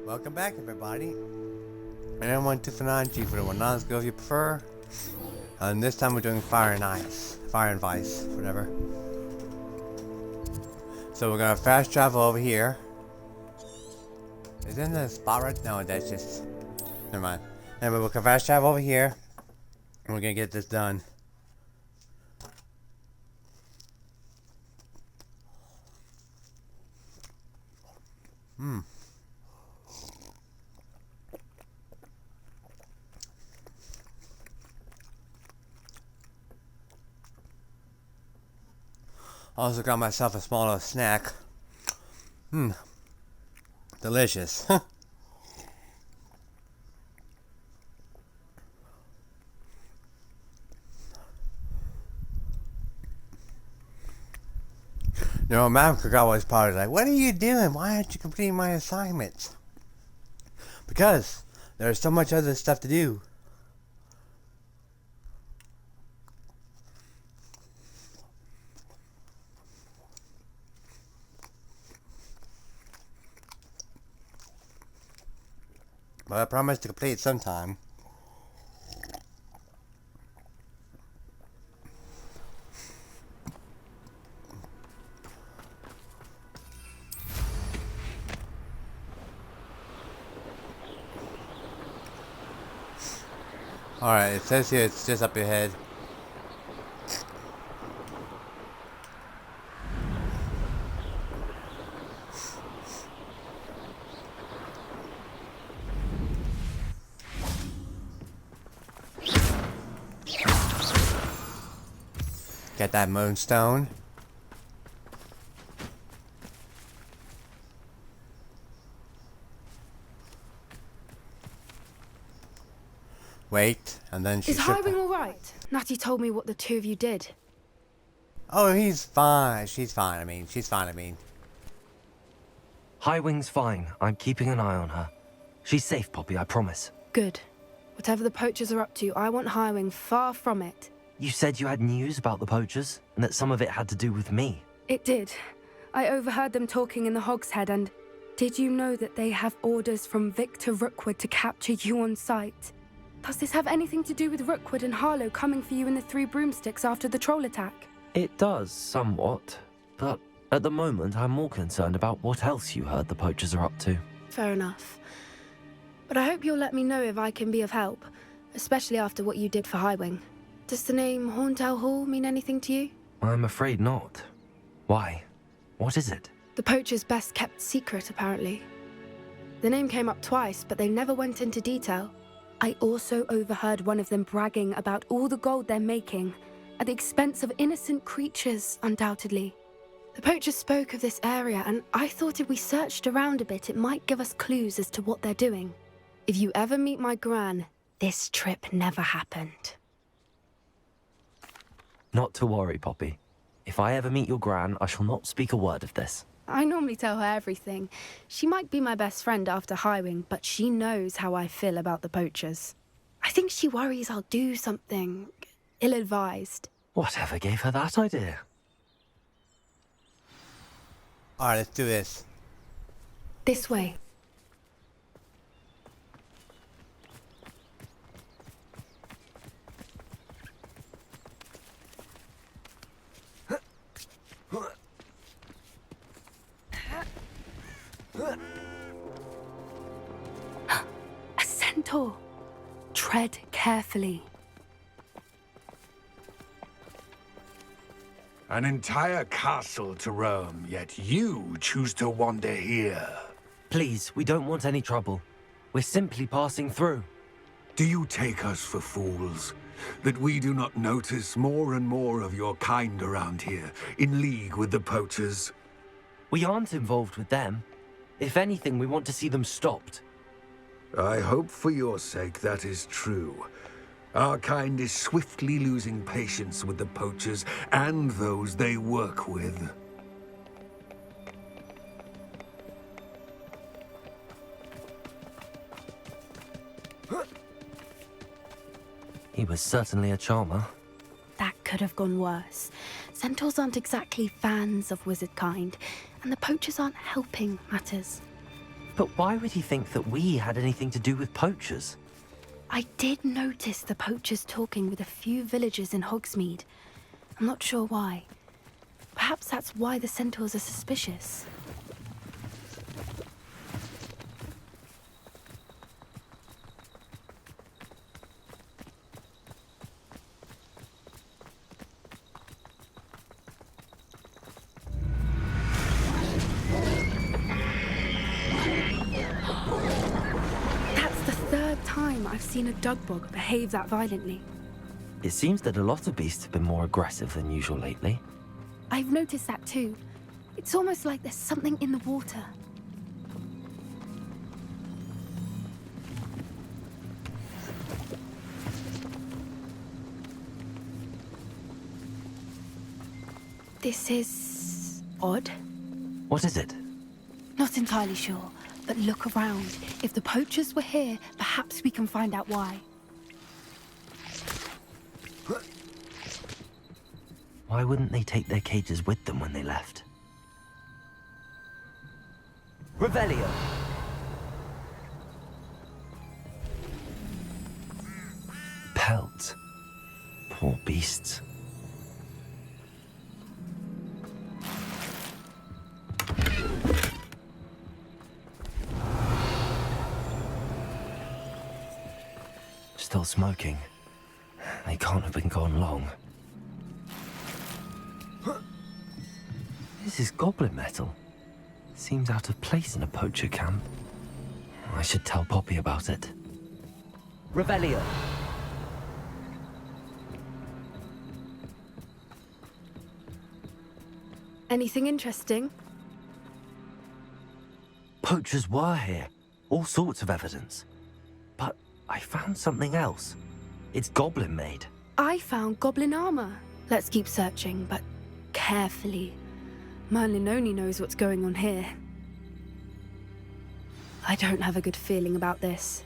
Welcome back, everybody. And I want to G for the one. Let's go if you prefer. And this time we're doing fire and ice. Fire and vice, whatever. So we're gonna fast travel over here. Isn't the spot right? No, that's just. Never mind. Anyway, we're gonna fast travel over here. And we're gonna get this done. Also got myself a small little snack. Delicious. You know, Ma'am Cook always probably like, what are you doing? Why aren't you completing my assignments? Because there's so much other stuff to do. But I promise to complete sometime. Alright, it says here it's just up ahead. Get that moonstone. Wait, and then she Is Highwing all right? Natty told me what the two of you did. Oh, he's fine. She's fine. She's fine. Highwing's fine. I'm keeping an eye on her. She's safe, Poppy, I promise. Good. Whatever the poachers are up to, I want Highwing far from it. You said you had news about the poachers, and that some of it had to do with me. It did. I overheard them talking in the Hog's Head, and did you know that they have orders from Victor Rookwood to capture you on sight? Does this have anything to do with Rookwood and Harlow coming for you in the Three Broomsticks after the troll attack? It does, somewhat. But at the moment, I'm more concerned about what else you heard the poachers are up to. Fair enough. But I hope you'll let me know if I can be of help, especially after what you did for Highwing. Does the name Hauntel Hall mean anything to you? I'm afraid not. Why? What is it? The poachers' best kept secret, apparently. The name came up twice, but they never went into detail. I also overheard one of them bragging about all the gold they're making, at the expense of innocent creatures, undoubtedly. The poachers spoke of this area, and I thought if we searched around a bit, it might give us clues as to what they're doing. If you ever meet my gran, this trip never happened. Not to worry, Poppy. If I ever meet your gran, I shall not speak a word of this. I normally tell her everything. She might be my best friend after Highwing, but she knows how I feel about the poachers. I think she worries I'll do something ill-advised. Whatever gave her that idea? Alright, let's do this. This way. A centaur. Tread carefully. An entire castle to roam, yet you choose to wander here. Please, we don't want any trouble. We're simply passing through. Do you take us for fools? That we do not notice more and more of your kind around here, in league with the poachers? We aren't involved with them. If anything, we want to see them stopped. I hope for your sake that is true. Our kind is swiftly losing patience with the poachers and those they work with. He was certainly a charmer. That could have gone worse. Centaurs aren't exactly fans of wizard kind, and the poachers aren't helping matters. But why would he think that we had anything to do with poachers? I did notice the poachers talking with a few villagers in Hogsmeade. I'm not sure why. Perhaps that's why the centaurs are suspicious. I've seen a dugbog behave that violently. It seems that a lot of beasts have been more aggressive than usual lately. I've noticed that too. It's almost like there's something in the water. This is odd. What is it? Not entirely sure, but look around. If the poachers were here, perhaps we can find out why. Why wouldn't they take their cages with them when they left? Revelio! Pelts. Poor beasts. Still smoking. They can't have been gone long. This is goblin metal. Seems out of place in a poacher camp. I should tell Poppy about it. Revelio! Anything interesting? Poachers were here. All sorts of evidence. But I found something else. It's goblin made. I found goblin armor. Let's keep searching, but carefully. Merlin only knows what's going on here. I don't have a good feeling about this.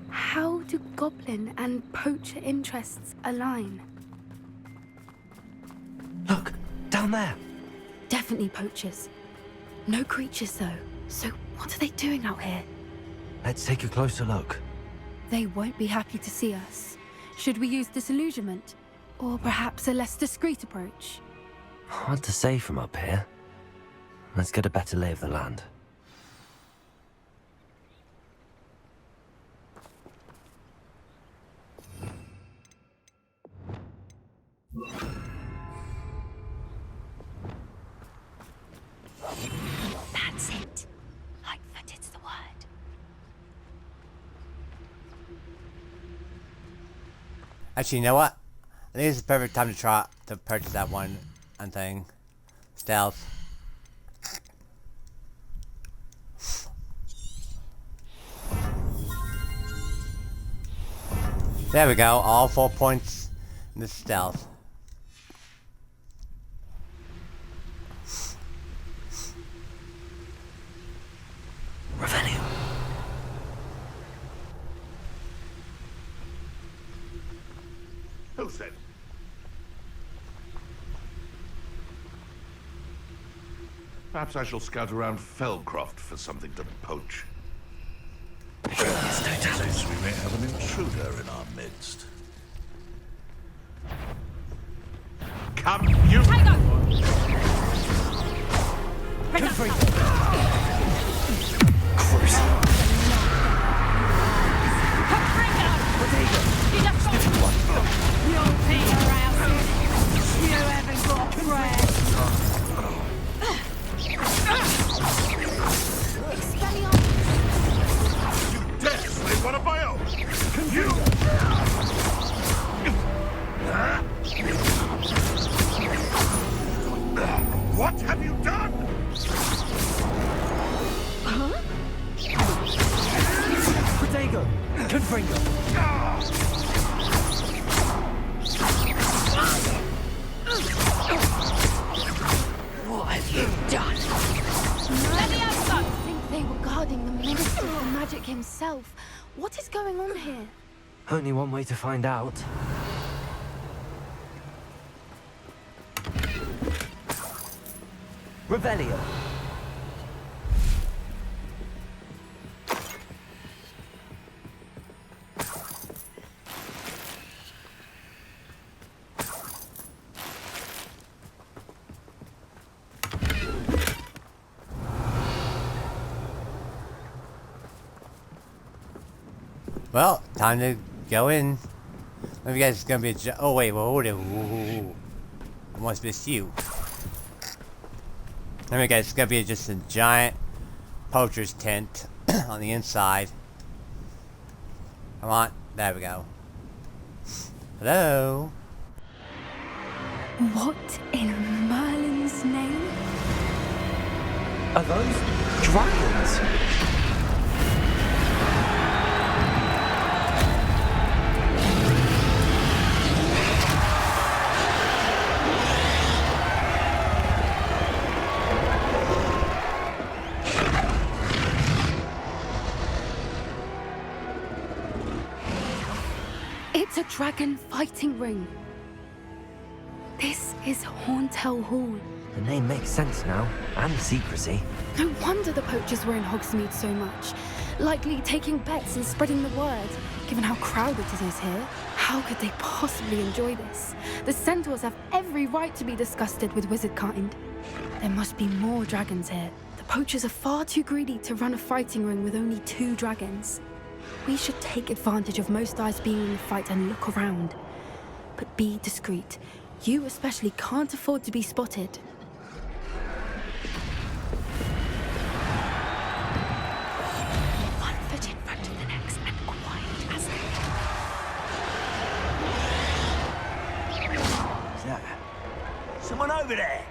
How do goblin and poacher interests align? Look, down there. Definitely poachers. No creatures though. So what are they doing out here? Let's take a closer look. They won't be happy to see us. Should we use disillusionment? Or perhaps a less discreet approach? Hard to say from up here. Let's get a better lay of the land. That's it. Lightfooted's the word. Actually, you know what? I think it's the perfect time to try to purchase that one and thing. Stealth. There we go, all 4 points in the stealth. Revelio. Who said? Perhaps I shall scout around Felcroft for something to poach. Since we may have an intruder in our midst. Come, you! What have you done? Protego! Confringo! What have you done? I think they were guarding the Minister of Magic himself. What is going on here? Only one way to find out. Revelio. Well, time to go in. Maybe guys it's gonna be a oh wait, well, hold it. Ooh. I almost missed you. Maybe guys it's gonna be just a giant poacher's tent on the inside. Come on, there we go. Hello? What in Merlin's name? Are those dragons? It's a dragon fighting ring. This is Hauntel Hall. The name makes sense now, and secrecy. No wonder the poachers were in Hogsmeade so much. Likely taking bets and spreading the word, given how crowded it is here. How could they possibly enjoy this? The centaurs have every right to be disgusted with wizard kind. There must be more dragons here. The poachers are far too greedy to run a fighting ring with only 2 dragons. We should take advantage of most eyes being in the fight and look around. But be discreet. You especially can't afford to be spotted. One foot in front of the next and quiet as Who's that? Someone over there?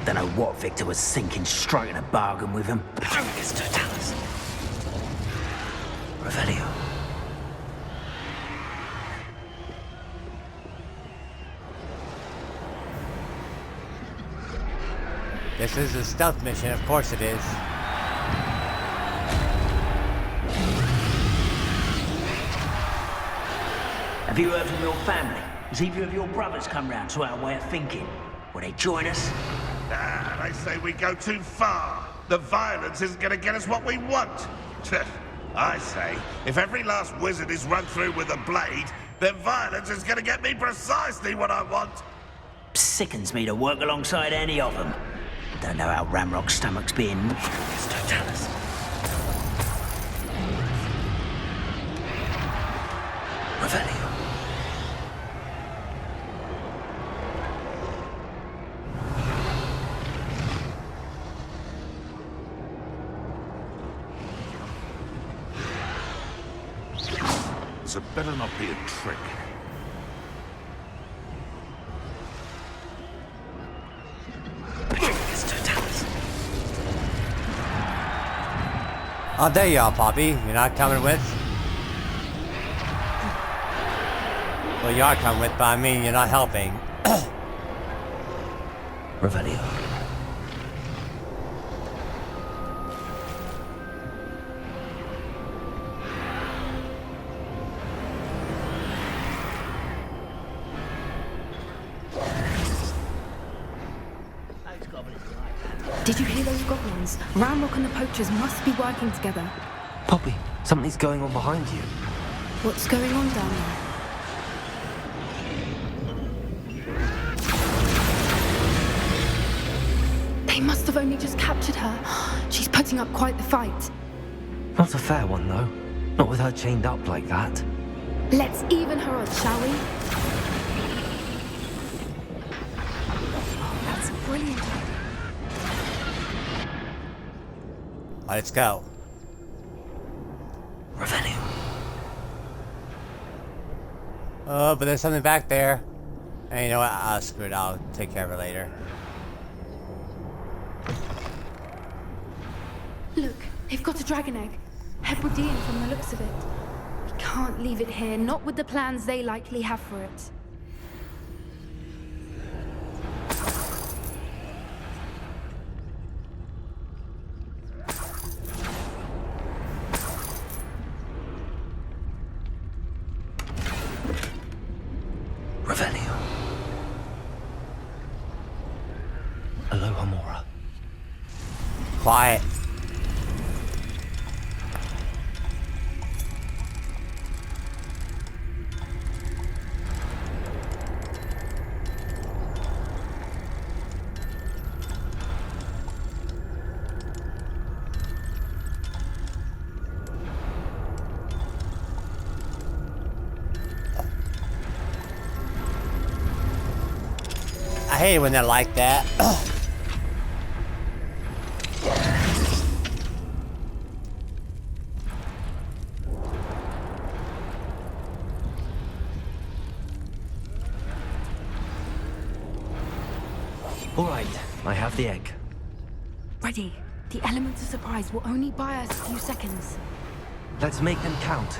Don't know what Victor was thinking, striking a bargain with him. It's Totalis. Revelio. This is a stealth mission, of course it is. Have you heard from your family? Has either of your brothers come round to our way of thinking? Will they join us? Ah, they say we go too far. The violence isn't going to get us what we want. I say, if every last wizard is run through with a blade, then violence is going to get me precisely what I want. Sickens me to work alongside any of them. Don't know how Ramrock's stomach's being. It's Totalis. Revelio. So it better not be a trick. It's Totalis. Oh, there you are, Poppy. You're not coming with? Well, you are coming with, but I mean, you're not helping. Revelio. Did you hear those goblins? Ramrock and the poachers must be working together. Poppy, something's going on behind you. What's going on down there? They must have only just captured her. She's putting up quite the fight. Not a fair one, though. Not with her chained up like that. Let's even her odds, shall we? Oh, that's brilliant. Let's go. Revelio. Oh, but there's something back there. And you know what? Screw it. I'll take care of it later. Look, they've got a dragon egg. Hebridean from the looks of it. We can't leave it here, not with the plans they likely have for it. Revelio. A below Hamora. Quiet. I hate it when they're like that. All right, I have the egg. Ready. The elements of surprise will only buy us a few seconds. Let's make them count.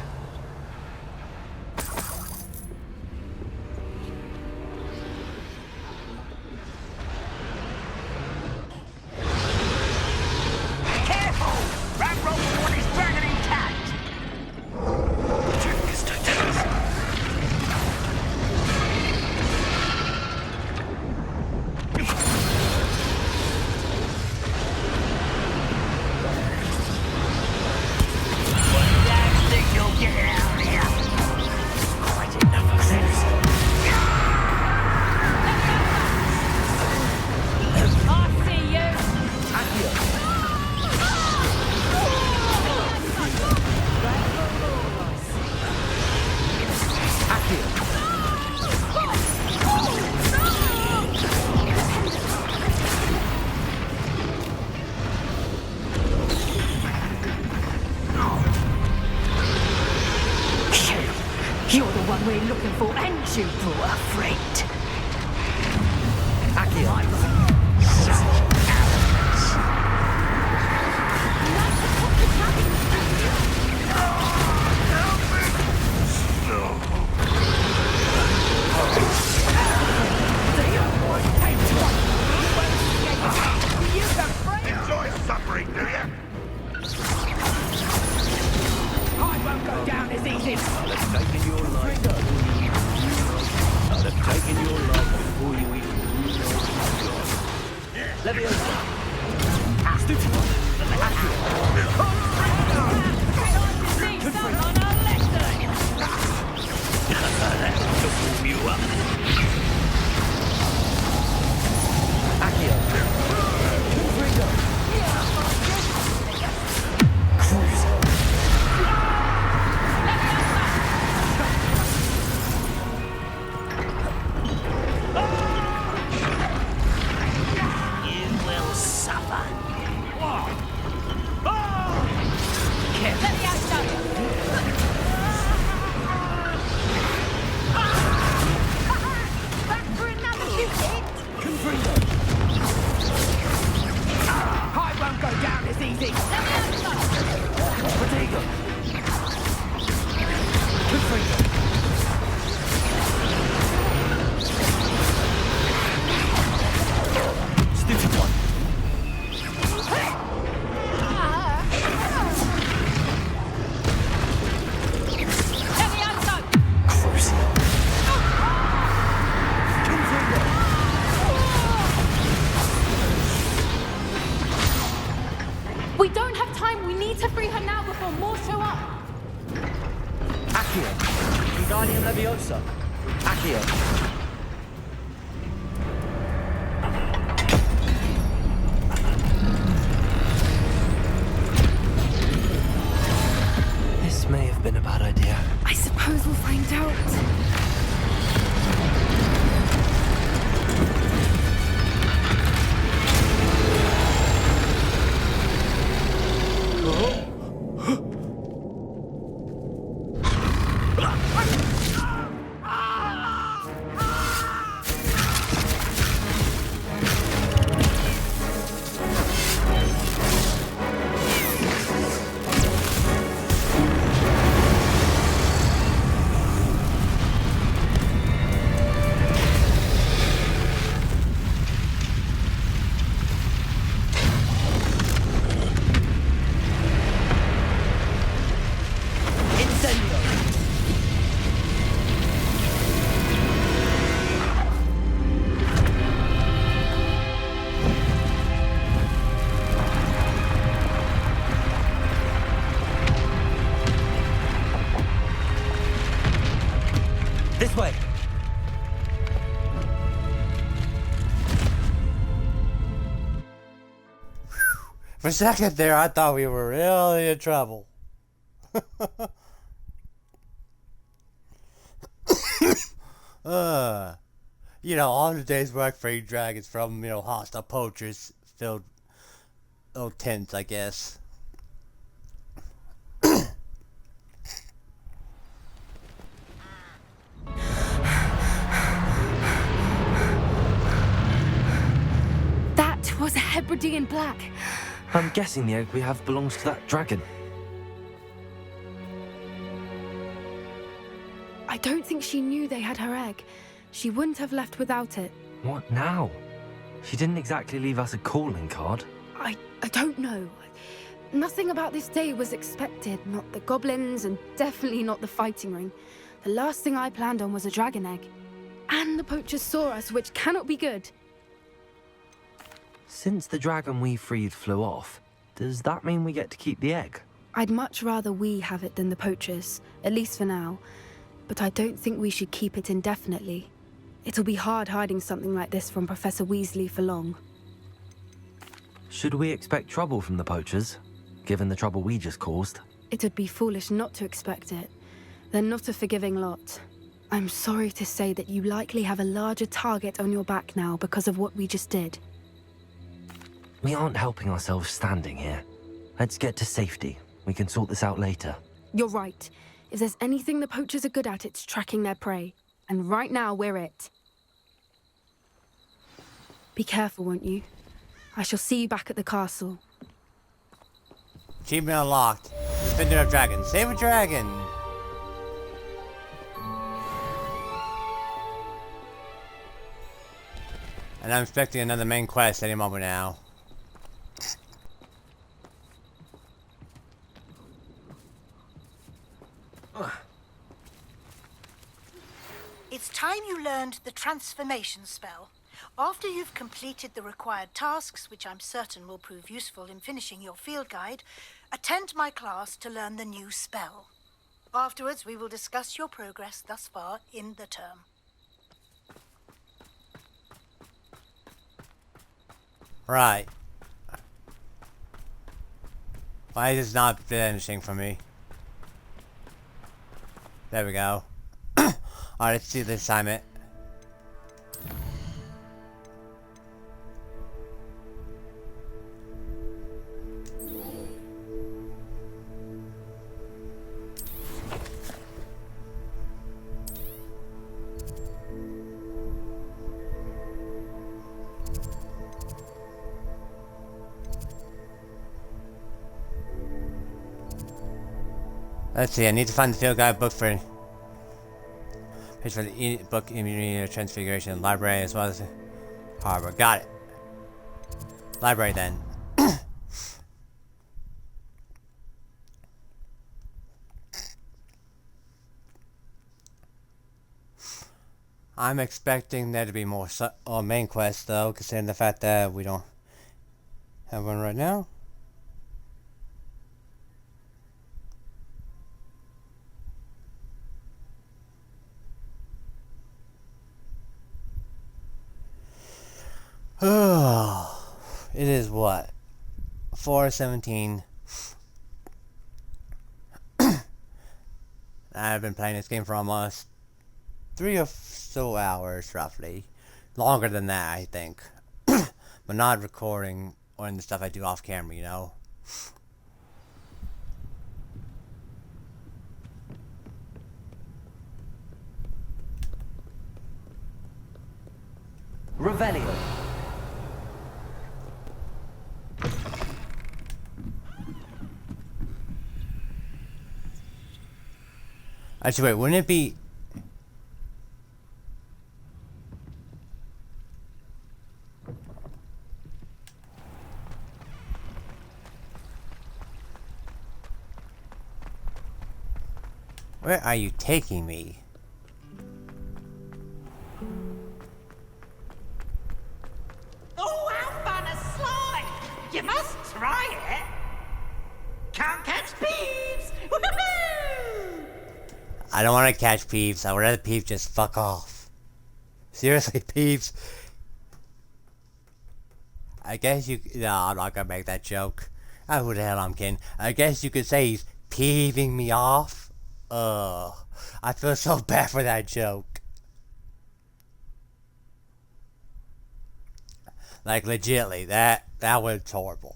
You're the one we're looking for, and you brought a friend. Enjoy suffering, do you? I won't go down as easy. I'll have taken your life before you even knew there was a God. Leviosa. That'll warm you up. We don't have time. We need to free her now before more show up. Accio. Wingardium Leviosa. Accio. This may have been a bad idea. I suppose we'll find out. For a second there, I thought we were really in trouble. You know, all the days work freeing dragons from, you know, hostile poachers filled little tents, I guess. That was a Hebridean black. I'm guessing the egg we have belongs to that dragon. I don't think she knew they had her egg. She wouldn't have left without it. What now? She didn't exactly leave us a calling card. I don't know. Nothing about this day was expected. Not the goblins, and definitely not the fighting ring. The last thing I planned on was a dragon egg. And the poachers saw us, which cannot be good. Since the dragon we freed flew off, does that mean we get to keep the egg? I'd much rather we have it than the poachers, at least for now. But I don't think we should keep it indefinitely. It'll be hard hiding something like this from Professor Weasley for long. Should we expect trouble from the poachers, given the trouble we just caused? It would be foolish not to expect it. They're not a forgiving lot. I'm sorry to say that you likely have a larger target on your back now because of what we just did. We aren't helping ourselves standing here. Let's get to safety. We can sort this out later. You're right. If there's anything the poachers are good at, it's tracking their prey. And right now, we're it. Be careful, won't you? I shall see you back at the castle. Achievement unlocked. Defender of Dragons. Save a dragon! And I'm expecting another main quest any moment now. It's time you learned the transformation spell. After you've completed the required tasks, which I'm certain will prove useful in finishing your field guide, attend my class to learn the new spell. Afterwards, we will discuss your progress thus far in the term. Right. Why does not fit anything for me? There we go. Alright, let's do this assignment. Let's see, I need to find the field guide book for page for the book immunity transfiguration library as well as the harbor. Got it. Library then. I'm expecting there to be more main quests though, considering the fact that we don't have one right now. It is what? 4:17. I've been playing this game for almost 3 or so hours, roughly. Longer than that, I think. But not recording or in the stuff I do off camera, you know? Revelio. Actually, wait, wouldn't it be... Where are you taking me? Oh, how fun a slide! You must try it! Can't catch thieves! Woohoo! I don't want to catch Peeves. I would rather Peeves just fuck off. Seriously, Peeves. I guess you... No, I'm not gonna make that joke. Oh, who the hell I'm kidding. I guess you could say he's peeving me off. I feel so bad for that joke. Like, legitly, that was horrible.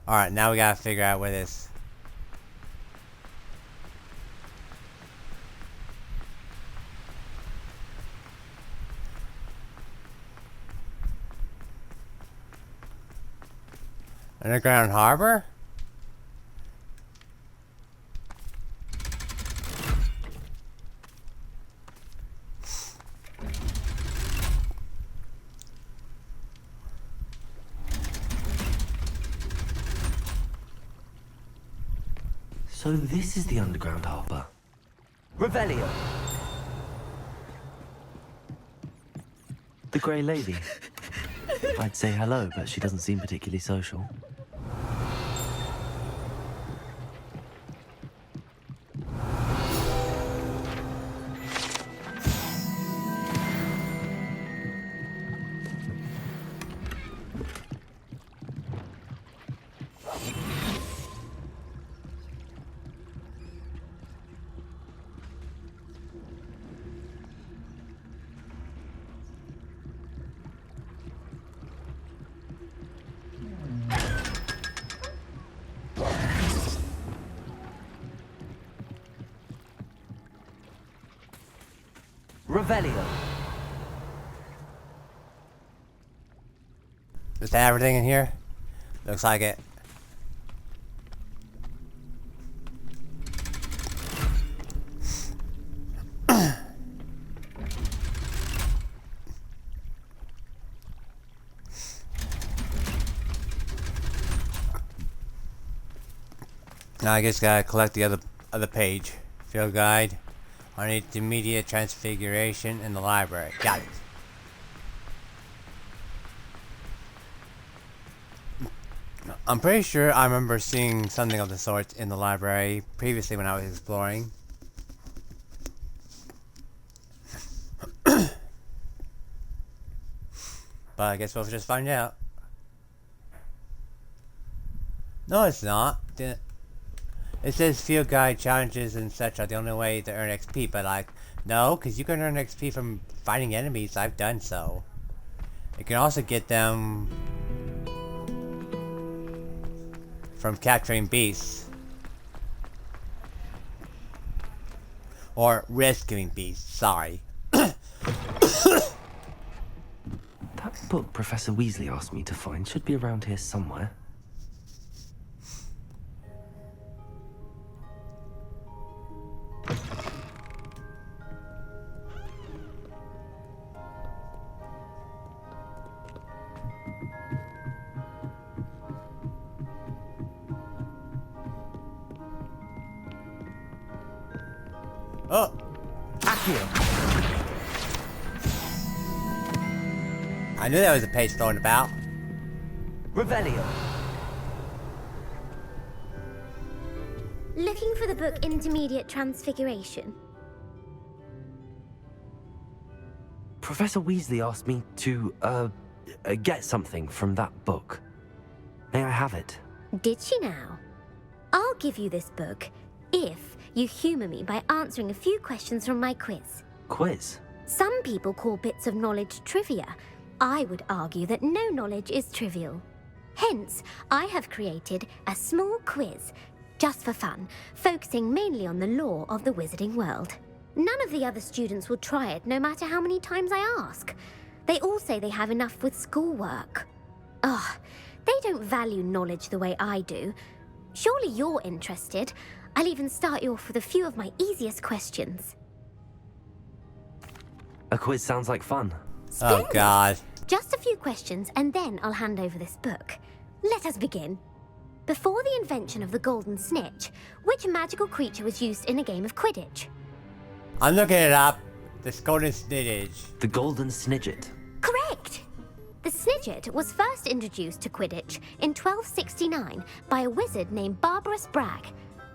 Alright, now we gotta figure out where this... Underground harbor? So this is the underground harbor. Revelio. The Grey Lady. I'd say hello, but she doesn't seem particularly social. Revelio. Is that everything in here? Looks like it. Now I just gotta collect the other page. Field guide. I need immediate transfiguration in the library. Got it. I'm pretty sure I remember seeing something of the sort in the library previously when I was exploring. But I guess we'll just find out. No, it's not. It says field guide challenges and such are the only way to earn XP, but like, no, because you can earn XP from fighting enemies. I've done so. You can also get them from capturing beasts. Or rescuing beasts, sorry. That book Professor Weasley asked me to find should be around here somewhere. Oh! Accio! I knew there was a page thrown about. Revelio. Looking for the book Intermediate Transfiguration. Professor Weasley asked me to, get something from that book. May I have it? Did she now? I'll give you this book if you humour me by answering a few questions from my quiz. Quiz? Some people call bits of knowledge trivia. I would argue that no knowledge is trivial. Hence, I have created a small quiz, just for fun, focusing mainly on the lore of the wizarding world. None of the other students will try it, no matter how many times I ask. They all say they have enough with schoolwork. Ugh, they don't value knowledge the way I do. Surely you're interested. I'll even start you off with a few of my easiest questions. A quiz sounds like fun. Splendid. Oh, God. Just a few questions, and then I'll hand over this book. Let us begin. Before the invention of the golden snitch, which magical creature was used in a game of Quidditch? I'm looking it up. The golden snitch. The golden snidget. Correct! The snidget was first introduced to Quidditch in 1269 by a wizard named Barbarous Bragg.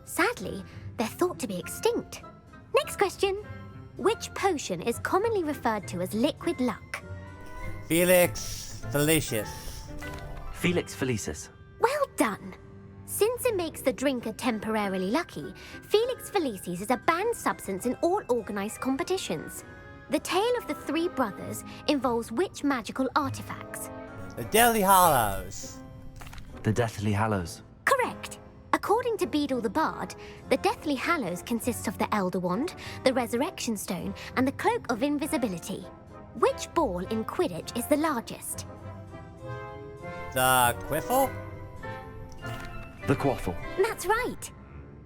Sadly, they're thought to be extinct. Next question. Which potion is commonly referred to as liquid luck? Felix Felicius. Felix Felicis. Well done. Since it makes the drinker temporarily lucky, Felix Felicis is a banned substance in all organized competitions. The tale of the three brothers involves which magical artifacts? The Deadly Hollows. The Deathly Hallows. Correct. According to Beadle the Bard, the Deathly Hallows consist of the Elder Wand, the Resurrection Stone, and the Cloak of Invisibility. Which ball in Quidditch is the largest? The Quiffle? The Quaffle. That's right.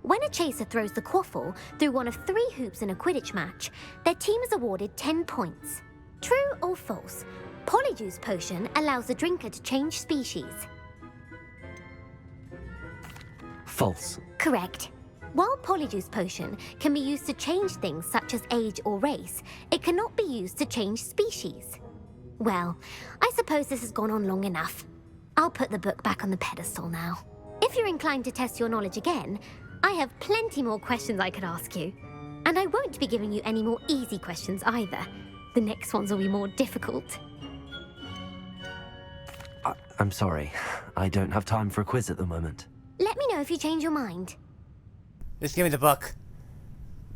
When a chaser throws the quaffle through one of 3 hoops in a Quidditch match, their team is awarded 10 points. True or false? Polyjuice Potion allows the drinker to change species. False. Correct. While Polyjuice Potion can be used to change things such as age or race, it cannot be used to change species. Well, I suppose this has gone on long enough. I'll put the book back on the pedestal now. If you're inclined to test your knowledge again, I have plenty more questions I could ask you. And I won't be giving you any more easy questions either. The next ones will be more difficult. I'm sorry. I don't have time for a quiz at the moment. Let me know if you change your mind. Just give me the book.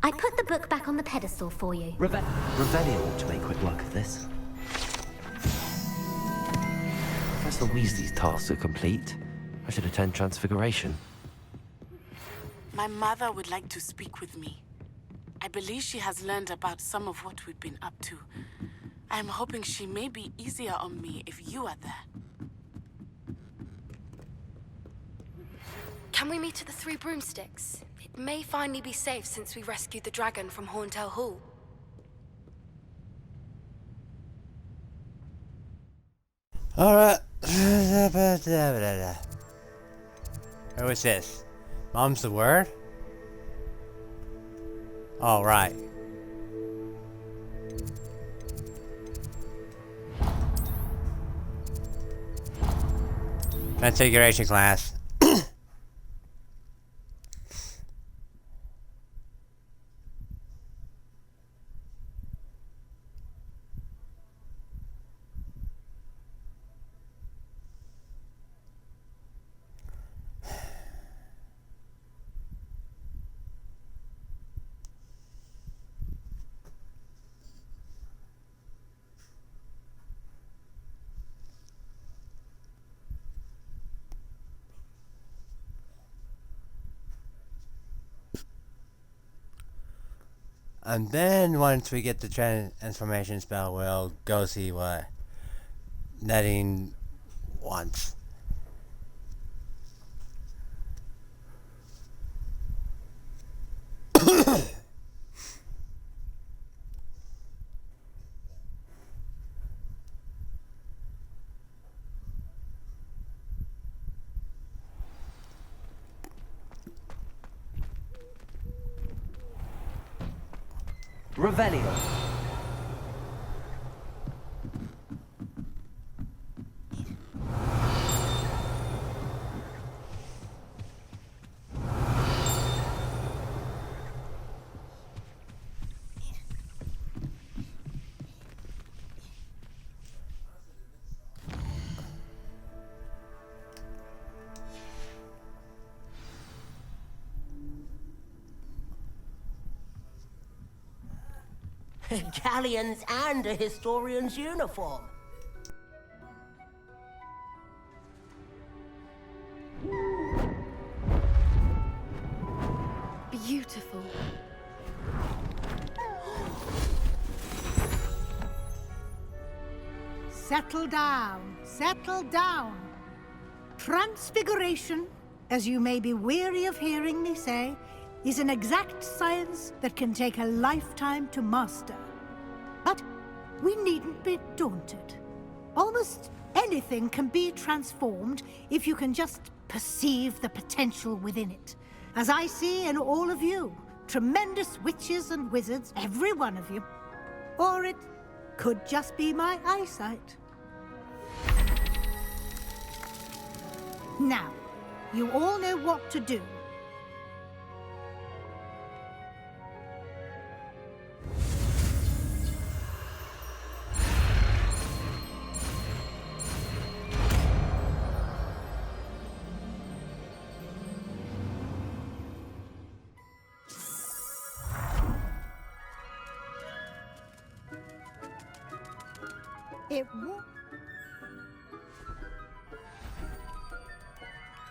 I put the book back on the pedestal for you. Revelio ought to make quick work of this. Professor Weasley's tasks are complete. I should attend Transfiguration. My mother would like to speak with me. I believe she has learned about some of what we've been up to. I am hoping she may be easier on me if you are there. Can we meet at the Three Broomsticks? It may finally be safe since we rescued the dragon from Horntail Hall. Alright. Who is this? Mom's the word? Oh, right. Transfiguration class. And then once we get the transformation spell, we'll go see what Netting wants. Revelio. Galleons and a historian's uniform. Beautiful. Settle down, settle down. Transfiguration, as you may be weary of hearing me say, is an exact science that can take a lifetime to master. But we needn't be daunted. Almost anything can be transformed if you can just perceive the potential within it. As I see in all of you, tremendous witches and wizards, every one of you. Or it could just be my eyesight. Now, you all know what to do.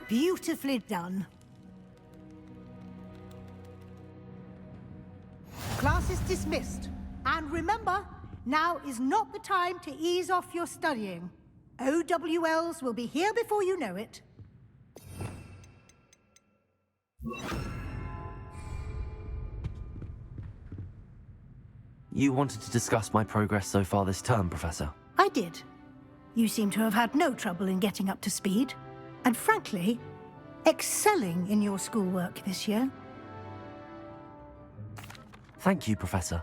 Beautifully done. Class is dismissed. And remember, now is not the time to ease off your studying. OWLs will be here before you know it. You wanted to discuss my progress so far this term, Professor? I did. You seem to have had no trouble in getting up to speed. And frankly, excelling in your schoolwork this year. Thank you, Professor.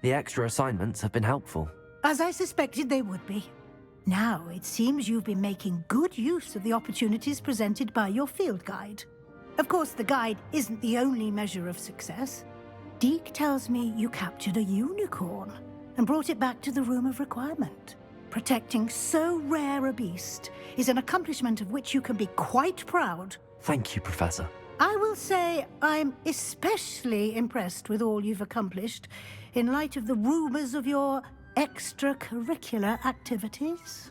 The extra assignments have been helpful. As I suspected they would be. Now, it seems you've been making good use of the opportunities presented by your field guide. Of course, the guide isn't the only measure of success. Deke tells me you captured a unicorn and brought it back to the Room of Requirement. Protecting so rare a beast is an accomplishment of which you can be quite proud. Thank you, Professor. I will say I'm especially impressed with all you've accomplished in light of the rumors of your extracurricular activities.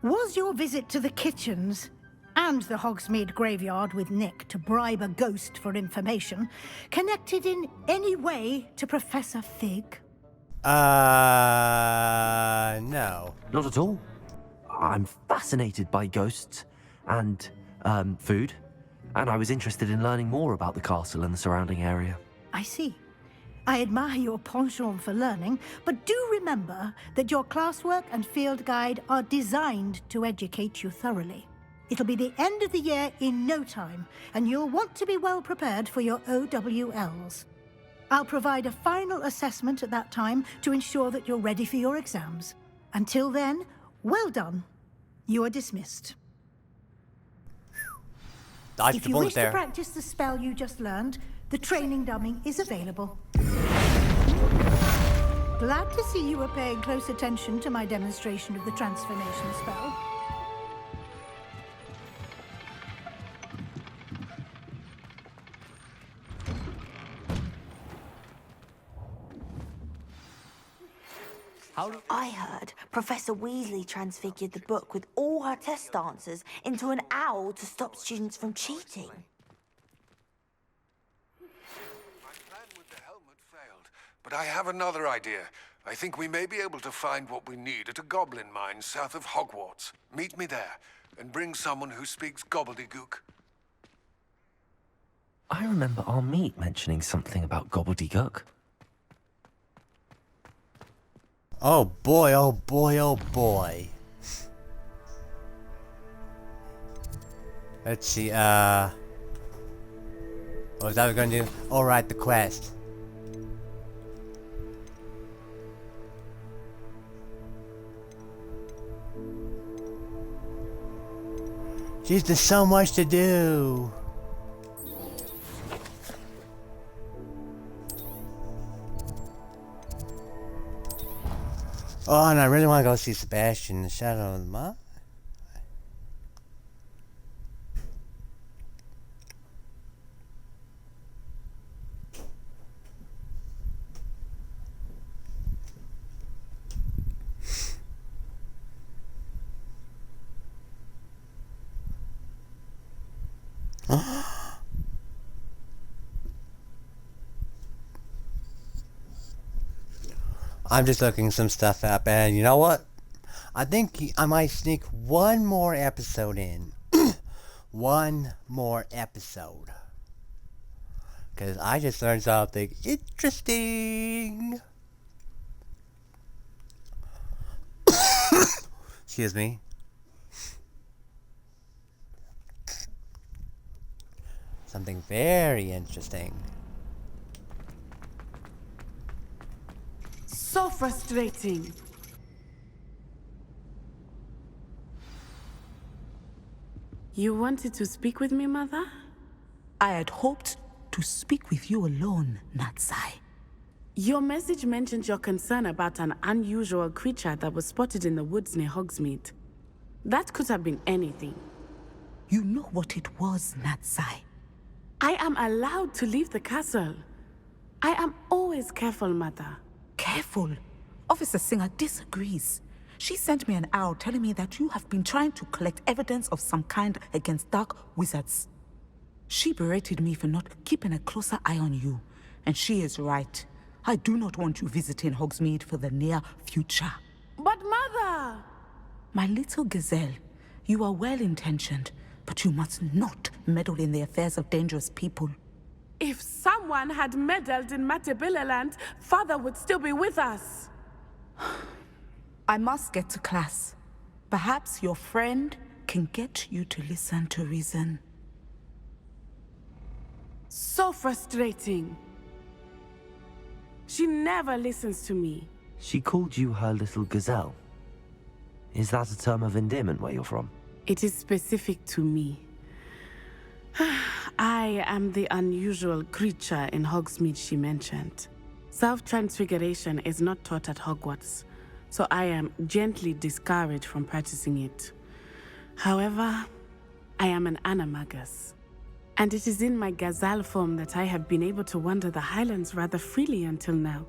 Was your visit to the kitchens and the Hogsmeade graveyard with Nick to bribe a ghost for information connected in any way to Professor Fig? No. Not at all. I'm fascinated by ghosts and, food. And I was interested in learning more about the castle and the surrounding area. I see. I admire your penchant for learning, but do remember that your classwork and field guide are designed to educate you thoroughly. It'll be the end of the year in no time, and you'll want to be well prepared for your OWLs. I'll provide a final assessment at that time to ensure that you're ready for your exams. Until then, well done. You are dismissed. If you wish to practice the spell you just learned, the training dummy is available. Glad to see you were paying close attention to my demonstration of the transformation spell. I heard Professor Weasley transfigured the book with all her test answers into an owl to stop students from cheating. My plan with the helmet failed, but I have another idea. I think we may be able to find what we need at a goblin mine south of Hogwarts. Meet me there, and bring someone who speaks gobbledygook. I remember our meet mentioning something about gobbledygook. Oh boy, oh boy, oh boy. Let's see, what was I gonna do? Oh, right, the quest. Jeez, there's so much to do. Oh, and I really want to go see Sebastian in the Shadow of the Moth. I'm just looking some stuff up, and you know what? I think I might sneak one more episode in. One more episode. Because I just learned something interesting. Excuse me. Something very interesting. So frustrating. You wanted to speak with me, Mother? I had hoped to speak with you alone, Natsai. Your message mentioned your concern about an unusual creature that was spotted in the woods near Hogsmeade. That could have been anything. You know what it was, Natsai. I am allowed to leave the castle. I am always careful, Mother. Careful. Officer Singer disagrees. She sent me an owl telling me that you have been trying to collect evidence of some kind against dark wizards. She berated me for not keeping a closer eye on you. And she is right. I do not want you visiting Hogsmeade for the near future. But Mother! My little gazelle, you are well-intentioned, but you must not meddle in the affairs of dangerous people. If someone had meddled in Matabeleland, Father would still be with us. I must get to class. Perhaps your friend can get you to listen to reason. So frustrating. She never listens to me. She called you her little gazelle. Is that a term of endearment where you're from? It is specific to me. I am the unusual creature in Hogsmeade she mentioned. Self-transfiguration is not taught at Hogwarts, so I am gently discouraged from practicing it. However, I am an animagus, and it is in my gazelle form that I have been able to wander the Highlands rather freely until now,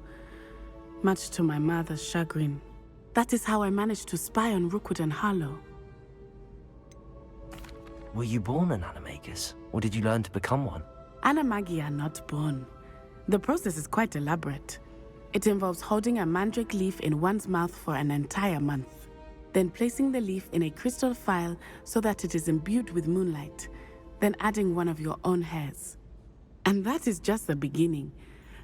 much to my mother's chagrin. That is how I managed to spy on Rookwood and Harlow. Were you born an animagus, or did you learn to become one? Animagi are not born. The process is quite elaborate. It involves holding a mandrake leaf in one's mouth for an entire month, then placing the leaf in a crystal phial so that it is imbued with moonlight, then adding one of your own hairs. And that is just the beginning.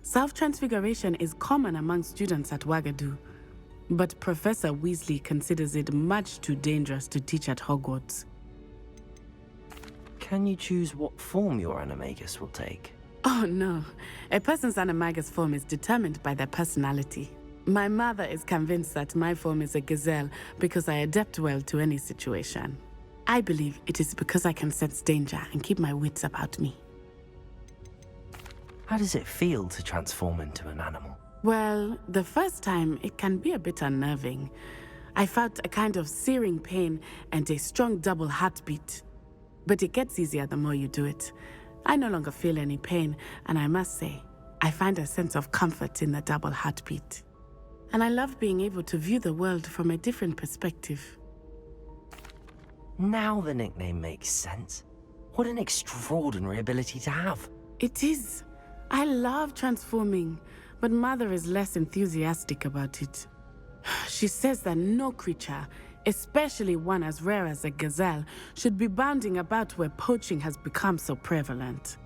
Self-transfiguration is common among students at Wagadu, but Professor Weasley considers it much too dangerous to teach at Hogwarts. Can you choose what form your animagus will take? Oh no, a person's animagus form is determined by their personality. My mother is convinced that my form is a gazelle because I adapt well to any situation. I believe it is because I can sense danger and keep my wits about me. How does it feel to transform into an animal? Well, the first time it can be a bit unnerving. I felt a kind of searing pain and a strong double heartbeat. But it gets easier the more you do it. I no longer feel any pain, and I must say, I find a sense of comfort in the double heartbeat. And I love being able to view the world from a different perspective. Now the nickname makes sense. What an extraordinary ability to have. It is. I love transforming, but Mother is less enthusiastic about it. She says that no creature, especially one as rare as a gazelle, should be bounding about where poaching has become so prevalent.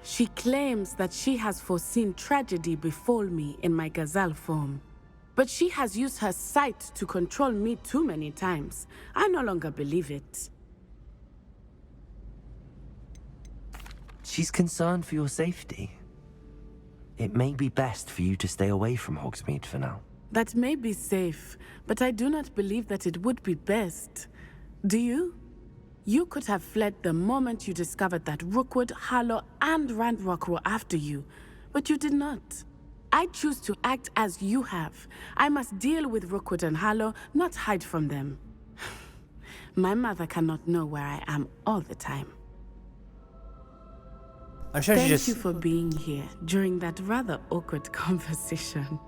She claims that she has foreseen tragedy befall me in my gazelle form. But she has used her sight to control me too many times. I no longer believe it. She's concerned for your safety. It may be best for you to stay away from Hogsmeade for now. That may be safe, but I do not believe that it would be best. Do you? You could have fled the moment you discovered that Rookwood, Harlow, and Ranrock were after you, but you did not. I choose to act as you have. I must deal with Rookwood and Harlow, not hide from them. My mother cannot know where I am all the time. I'm sure Thank you for being here during that rather awkward conversation.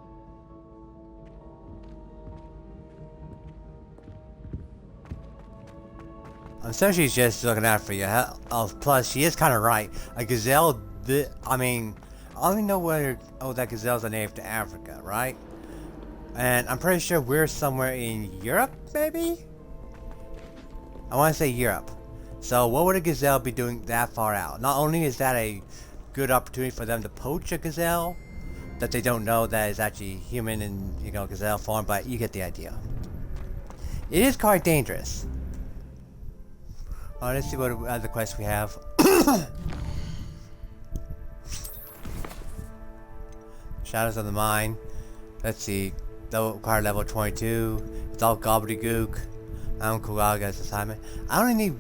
I'm sure she's just looking out for you. Plus, she is kind of right. A gazelle, I mean, I only know whether, that gazelles are native to Africa, right? And I'm pretty sure we're somewhere in Europe, maybe? I want to say Europe. So what would a gazelle be doing that far out? Not only is that a good opportunity for them to poach a gazelle, that they don't know that is actually human and, gazelle form, but you get the idea. It is quite dangerous. Let's see what other quests we have. Shadows of the Mind. Let's see. They'll require level 22. It's all gobbledygook. Kulaga's assignment. I only need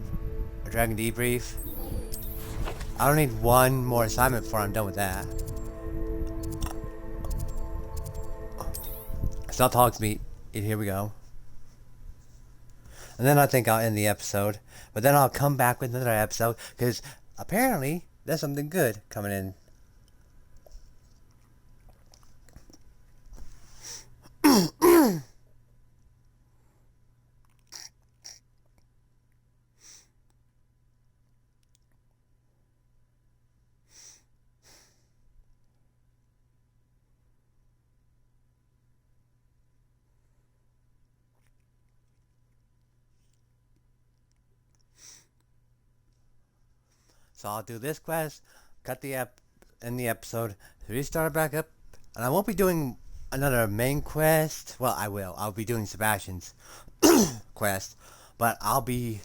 a dragon debrief. I don't need one more assignment before I'm done with that. Stop talking to me. Here we go. And then I think I'll end the episode. But then I'll come back with another episode. Because apparently there's something good coming in. So I'll do this quest, cut the end the episode, restart back up, and I won't be doing another main quest. Well, I will. I'll be doing Sebastian's quest, but I'll be,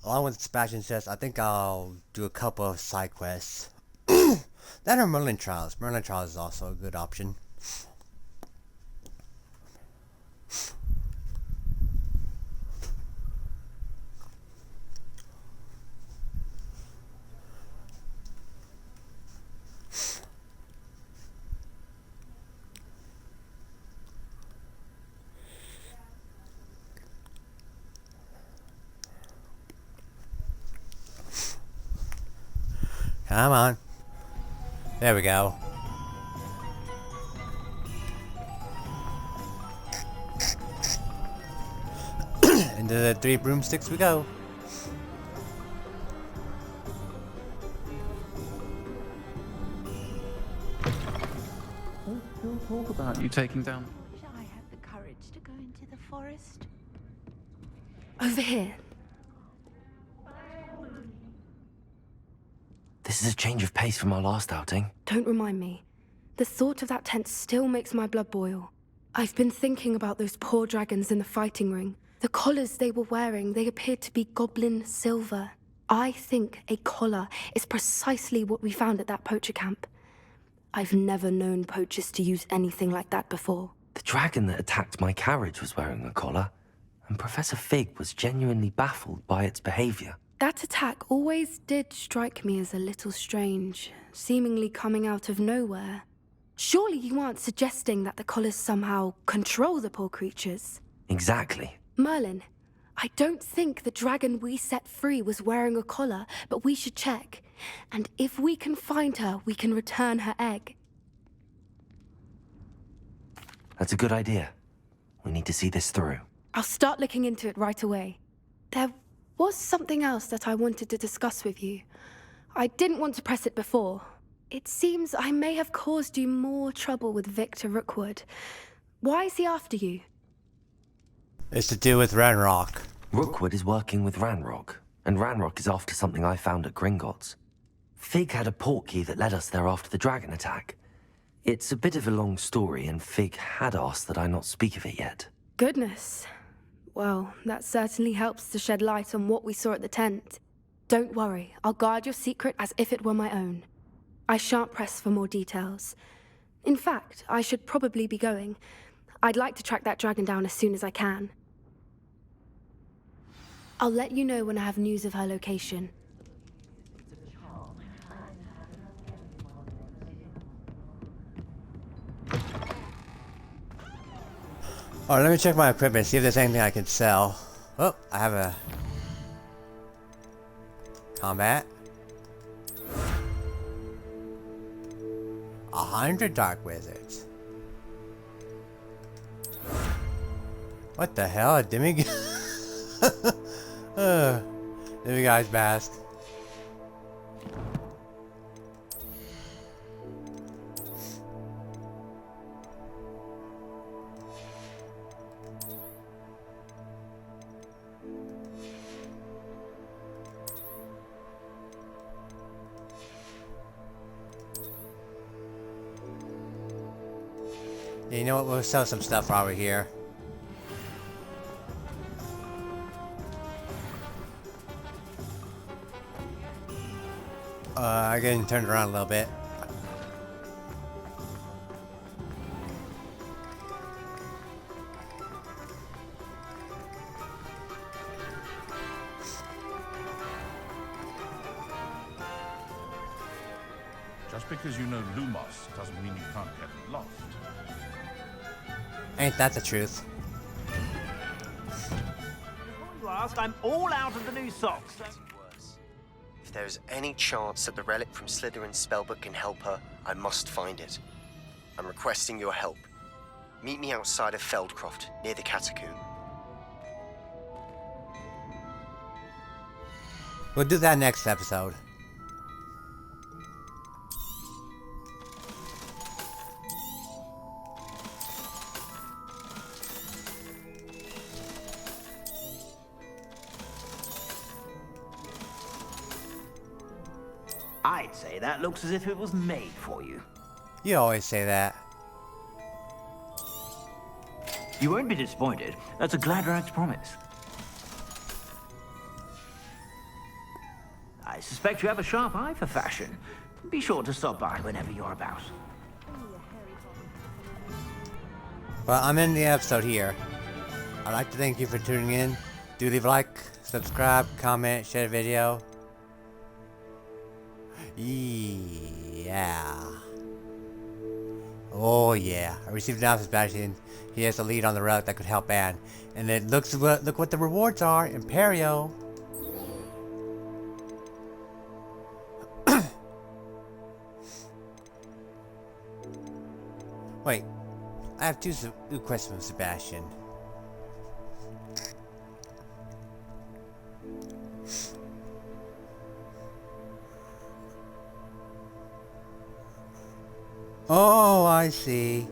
along with Sebastian's quest, I think I'll do a couple of side quests. That are Merlin Trials. Merlin Trials is also a good option. Come on. There we go. Into the 3 broomsticks we go. Still talk about you taking down. Wish I had the courage to go into the forest. Over here. This is a change of pace from our last outing. Don't remind me. The thought of that tent still makes my blood boil. I've been thinking about those poor dragons in the fighting ring. The collars they were wearing, they appeared to be goblin silver. I think a collar is precisely what we found at that poacher camp. I've never known poachers to use anything like that before. The dragon that attacked my carriage was wearing a collar, and Professor Fig was genuinely baffled by its behavior. That attack always did strike me as a little strange, seemingly coming out of nowhere. Surely you aren't suggesting that the collars somehow control the poor creatures? Exactly. Merlin, I don't think the dragon we set free was wearing a collar, but we should check. And if we can find her, we can return her egg. That's a good idea. We need to see this through. I'll start looking into it right away. There was something else that I wanted to discuss with you. I didn't want to press it before. It seems I may have caused you more trouble with Victor Rookwood. Why is he after you? It's to do with Ranrock. Rookwood is working with Ranrock, and Ranrock is after something I found at Gringotts. Fig had a portkey that led us there after the dragon attack. It's a bit of a long story, and Fig had asked that I not speak of it yet. Goodness. Well, that certainly helps to shed light on what we saw at the tent. Don't worry, I'll guard your secret as if it were my own. I shan't press for more details. In fact, I should probably be going. I'd like to track that dragon down as soon as I can. I'll let you know when I have news of her location. Oh, let me check my equipment, see if there's anything I can sell. Oh, I have a combat. 100 dark wizards. What the hell? A demigod? Demigod's mask. You know what? We'll sell some stuff while we're here. I'm getting turned around a little bit. Just because you know Lumos doesn't mean you can't get lost. Ain't that the truth? Before you ask, I'm all out of the new socks. If there is any chance that the relic from Slytherin's spellbook can help her, I must find it. I'm requesting your help. Meet me outside of Feldcroft, near the Catacomb. We'll do that next episode. I'd say that looks as if it was made for you. You always say that. You won't be disappointed. That's a Gladrag's promise. I suspect you have a sharp eye for fashion. Be sure to stop by whenever you're about. Well, I'm in the episode here. I'd like to thank you for tuning in. Do leave a like, subscribe, comment, share the video. Yeah. Oh yeah. I received an office badge and he has a lead on the relic that could help Anne. And then look what the rewards are. Imperio. Wait. I have two questions from Sebastian. Oh, I see.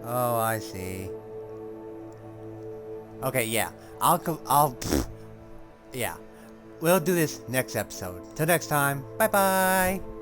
Oh, I see. Okay, yeah. Yeah. We'll do this next episode. Till next time. Bye-bye.